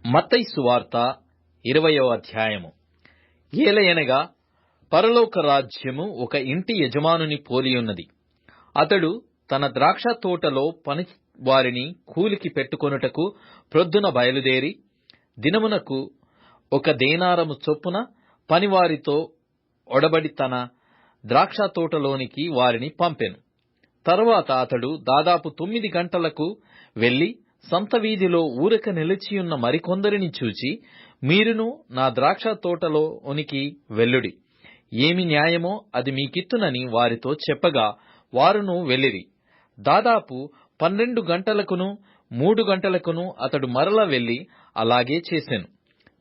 మత్తయి సువార్త 20వ అధ్యాయము. ఏలయనగా పరలోక రాజ్యము ఒక ఇంటి యజమానుని పోలియున్నది. అతడు తన ద్రాక్ష తోటలో పని వారిని కూలికి పెట్టుకొనుటకు ప్రొద్దున బయలుదేరి దినమునకు 1 దేనారము చొప్పున పనివారితో ఒడబడి తన ద్రాక్ష తోటలోనికి వారిని పంపెను. తరువాత అతడు దాదాపు 9 గంటలకు వెళ్లి సంత వీధిలో ఊరక నిలిచియున్న మరికొందరిని చూచి, మీరును నా ద్రాక్ష తోటలోనికి వెళ్ళుడి, ఏమి న్యాయమో అది మీకిత్తునని వారితో చెప్పగా వారును వెళ్ళిరి. దాదాపు 12 గంటలకును 3 గంటలకును అతడు మరల వెళ్లి అలాగే చేసెను.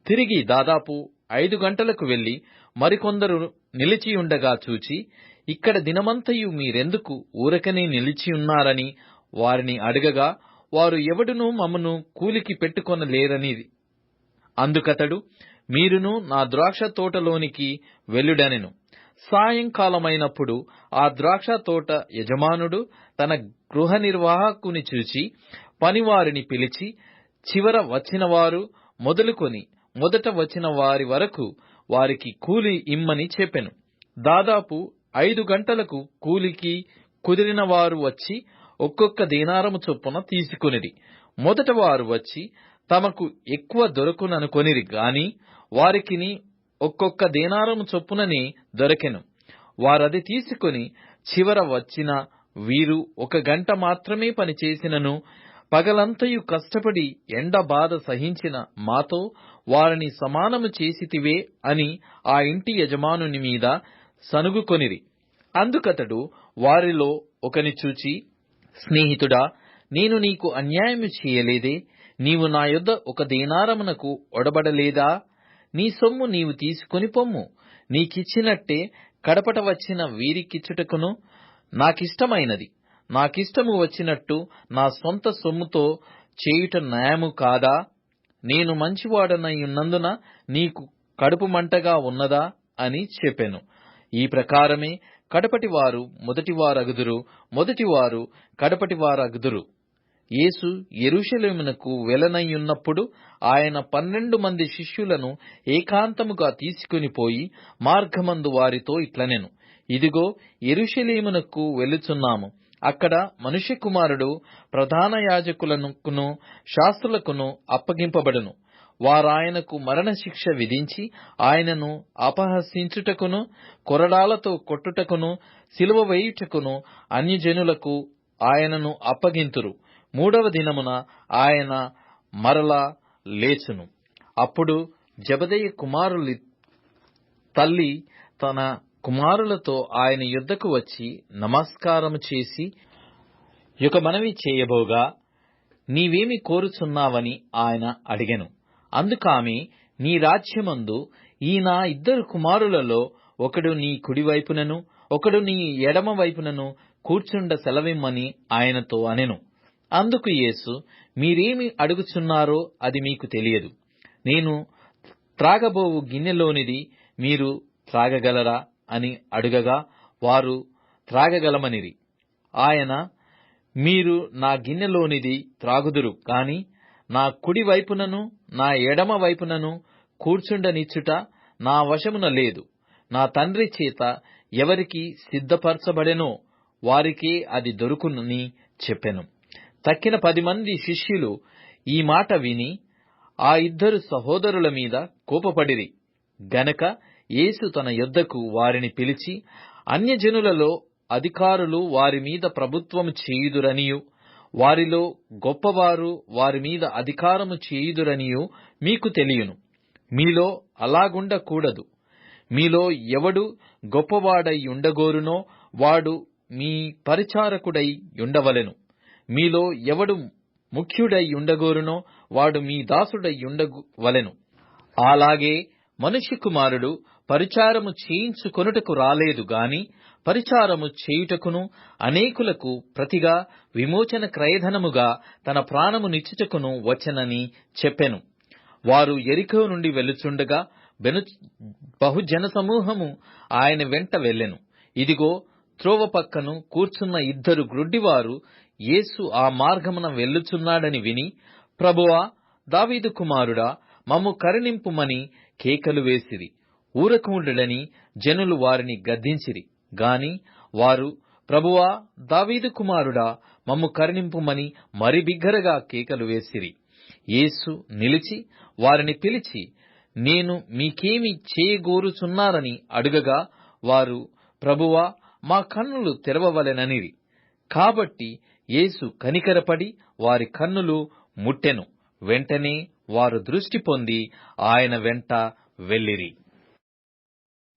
తిరిగి దాదాపు 5 గంటలకు వెళ్లి మరికొందరు నిలిచియుండగా చూచి, ఇక్కడ దినమంతయు మీరెందుకు ఊరకనే నిలిచియున్నారని వారిని అడగగా, వారు ఎవడునూ మమ్మను కూలికి పెట్టుకొనలేరనిది. అందుకతడు, మీరును నా ద్రాక్ష తోటలోనికి వెళ్ళుడనెను. సాయంకాలమైనప్పుడు ఆ ద్రాక్ష తోట యజమానుడు తన గృహ నిర్వాహకుని చూచి పనివారిని పిలిచి, చివర వచ్చినవారు మొదలుకొని మొదట వచ్చిన వారి వరకు వారికి కూలి ఇమ్మని చెప్పెను. దాదాపు 5 గంటలకు కూలికి కుదిరిన వారు వచ్చి ఒక్కొక్క దేనారము చొప్పున తీసుకొనిరి. మొదట వారు వచ్చి తమకు ఎక్కువ దొరకుననుకొనిరి గాని వారికిని ఒక్కొక్క దేనారము చొప్పుననే దొరకెను. వారది తీసుకొని, చివర వచ్చిన వీరు 1 గంట మాత్రమే పనిచేసినను పగలంతయు కష్టపడి ఎండ బాధ సహించిన మాతో వారిని సమానము చేసితివే అని ఆ ఇంటి యజమానుని మీద సనుగుకొనిరి. అందుకతడు వారిలో ఒకని చూచి, స్నేహితుడా, నేను నీకు అన్యాయము చేయలేదే? నీవు నా యొద్ద 1 దేనారమునకు ఒడబడలేదా? నీ సొమ్ము నీవు తీసుకొని పొమ్ము. నీకిచ్చినట్టే కడపట వచ్చిన వీరికిచ్చుటకును నాకిష్టమైనది. నాకిష్టము వచ్చినట్టు నా సొంత సొమ్ముతో చేయుట న్యాయము కాదా? నేను మంచివాడనైయున్నందున నీకు కడుపు మంటగా ఉన్నదా అని చెప్పెను. ఈ ప్రకారమే కడపటివారు మొదటివారగుదురు, మొదటివారు కడపటివారగుదురు. యేసు యెరూషలేమునకు వెళ్లనయ్యున్నప్పుడు ఆయన 12 మంది శిష్యులను ఏకాంతముగా తీసుకొని పోయి మార్గమందు వారితో ఇట్లనెను, ఇదిగో యెరూషలేమునకు వెళ్ళుచున్నాము. అక్కడ మనుష్య కుమారుడు ప్రధాన యాజకులకును శాస్త్రులకును అప్పగింపబడును. వారాయనకు మరణశిక్ష విధించి ఆయనను అపహసించుటకును కొరడాలతో కొట్టుటకును సిలువ వేయుటకును అన్యజనులకు ఆయనను అప్పగింతురు. 3వ దినమున ఆయన మరలా లేచును. అప్పుడు జెబెదయి కుమారుల తల్లి తన కుమారులతో ఆయన యొద్దకు వచ్చి నమస్కారము చేసి ఒక మనవి చేయబోగా, నీవేమి కోరుచున్నావని ఆయన అడిగెను. అందుకామె, నీ రాజ్యమందు ఈ నా 2 కుమారులలో ఒకడు నీ కుడివైపునను ఒకడు నీ ఎడమ వైపునను కూర్చుండ సెలవిమ్మని ఆయనతో అనెను. అందుకు యేసు, మీరేమి అడుగుచున్నారో అది మీకు తెలియదు. నేను త్రాగబోవు గిన్నెలోనిది మీరు త్రాగగలరా అని అడుగగా వారు త్రాగగలమనిరి. ఆయన, మీరు నా గిన్నెలోనిది త్రాగుదురు కాని నా కుడి వైపునను నా ఎడమ వైపునను కూర్చుండనిచ్చుట నా వశమున లేదు. నా తండ్రి చేత ఎవరికి సిద్ధపరచబడెనో వారికే అది దొరుకునని చెప్పెను. తక్కిన 10 మంది శిష్యులు ఈ మాట విని ఆ 2 సహోదరుల మీద కోపపడిరి. గనక యేసు తన యొద్దకు వారిని పిలిచి, అన్యజనులలో అధికారులు వారి మీద ప్రభుత్వము చేయుదురనియు వారిలో గొప్పవారు వారి మీద అధికారము చేయుదురనియు మీకు తెలియను. మీలో అలాగుండకూడదు. మీలో ఎవడు గొప్పవాడై ఉండగోరునో వాడు మీ పరిచారకుడై ఉండవలెను. మీలో ఎవడు ముఖ్యుడై ఉండగోరునో వాడు మీ దాసుడై ఉండవలెను. అలాగే మనుష్య కుమారుడు పరిచారము చేయించుకొనుటకు రాలేదు గాని పరిచారము చేయుటకును అనేకులకు ప్రతిగా విమోచన క్రయధనముగా తన ప్రాణమునిచ్చుటకును వచ్చెనని చెప్పెను. వారు యెరికో నుండి వెళ్ళుచుండగా బహుజన సమూహము ఆయన వెంట వెళ్ళెను. ఇదిగో, త్రోవ పక్కను కూర్చున్న 2 గ్రుడ్డివారు యేసు ఆ మార్గమున వెళ్ళుచున్నాడని విని, ప్రభువా, దావీదు కుమారుడా, మమ్ము కరుణింపుమని కేకలు వేసిరి. ఊరకుండుడని జనులు వారిని గద్దించిరి. గాని వారు, ప్రభువా, దావీదు కుమారుడా, మమ్ము కరుణింపుమని మరి బిగ్గరగా కేకలు వేసిరి. యేసు నిలిచి వారిని పిలిచి, నేను మీకేమి చేయగోరుచున్నారని అడుగగా, వారు, ప్రభువా, మా కన్నులు తెరవవలెననిరి. కాబట్టి యేసు కనికరపడి వారి కన్నులు ముట్టెను. వెంటనే వారు దృష్టి పొంది ఆయన వెంట వెళ్ళిరి.